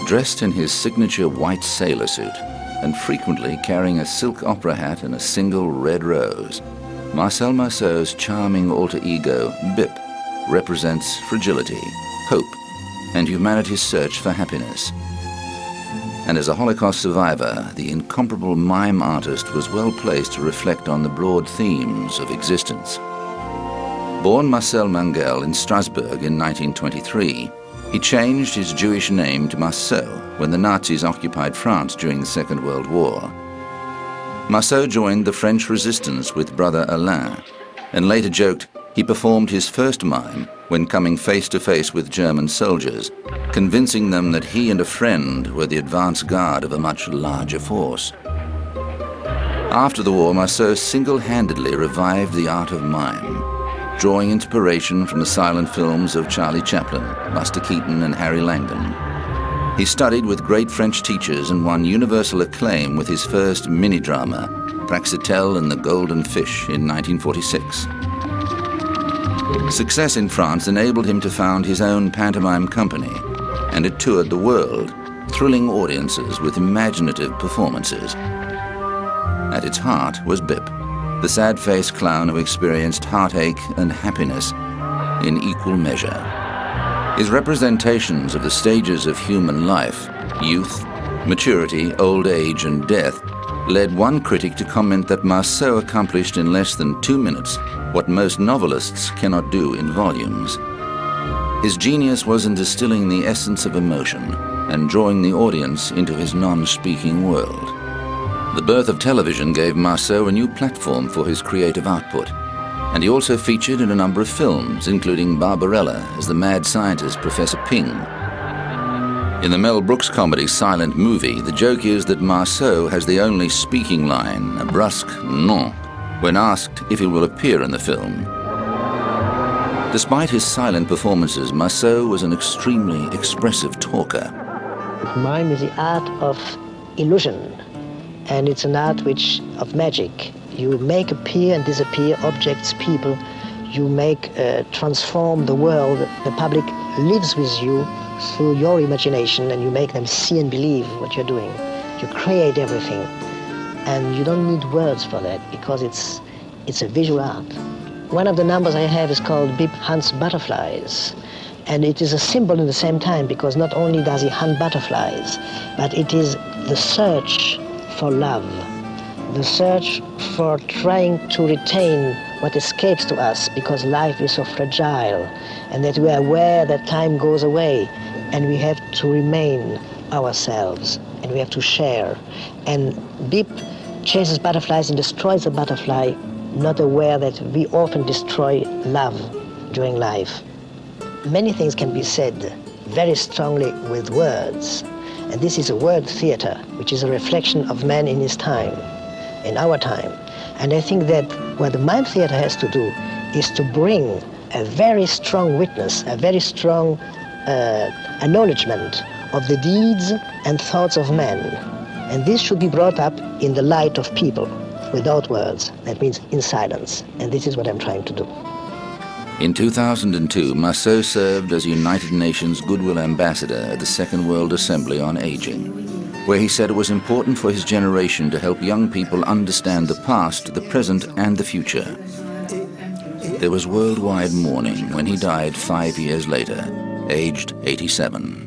dressed in his signature white sailor suit and frequently carrying a silk opera hat and a single red rose, Marcel Marceau's charming alter ego, Bip, represents fragility, hope, and humanity's search for happiness. And as a Holocaust survivor, the incomparable mime artist was well placed to reflect on the broad themes of existence. Born Marcel Mangel in Strasbourg in 1923, he changed his Jewish name to Marceau when the Nazis occupied France during the Second World War. Marceau joined the French resistance with brother Alain, and later joked he performed his first mime when coming face to face with German soldiers, convincing them that he and a friend were the advance guard of a much larger force. After the war, Marceau single-handedly revived the art of mime, drawing inspiration from the silent films of Charlie Chaplin, Buster Keaton, and Harry Langdon. He studied with great French teachers and won universal acclaim with his first mini-drama, Praxitèle and the Golden Fish, in 1946. Success in France enabled him to found his own pantomime company, and it toured the world, thrilling audiences with imaginative performances. At its heart was Bip, the sad-faced clown who experienced heartache and happiness in equal measure. His representations of the stages of human life, youth, maturity, old age, and death, led one critic to comment that Marceau accomplished in less than 2 minutes what most novelists cannot do in volumes. His genius was in distilling the essence of emotion and drawing the audience into his non-speaking world. The birth of television gave Marceau a new platform for his creative output, and he also featured in a number of films, including Barbarella as the mad scientist Professor Ping. In the Mel Brooks comedy Silent Movie, the joke is that Marceau has the only speaking line, a brusque non, when asked if he will appear in the film. Despite his silent performances, Marceau was an extremely expressive talker. Mime is the art of illusion, and it's an art of magic. You make appear and disappear objects, people. You make transform the world. The public lives with you through your imagination, and you make them see and believe what you're doing. You create everything, and you don't need words for that because it's a visual art. One of the numbers I have is called Bip Hunts Butterflies, and it is a symbol at the same time because not only does he hunt butterflies, but it is the search for love, the search for trying to retain what escapes to us because life is so fragile, and that we are aware that time goes away, and we have to remain ourselves, and we have to share. And Bip chases butterflies and destroys a butterfly, not aware that we often destroy love during life. Many things can be said very strongly with words, and this is a word theater, which is a reflection of man in his time, in our time. And I think that what the mime theater has to do is to bring a very strong witness, a very strong acknowledgement of the deeds and thoughts of men. And this should be brought up in the light of people, without words. That means in silence. And this is what I'm trying to do. In 2002, Marceau served as United Nations Goodwill Ambassador at the Second World Assembly on Aging, where he said it was important for his generation to help young people understand the past, the present, and the future. There was worldwide mourning when he died 5 years later, aged 87.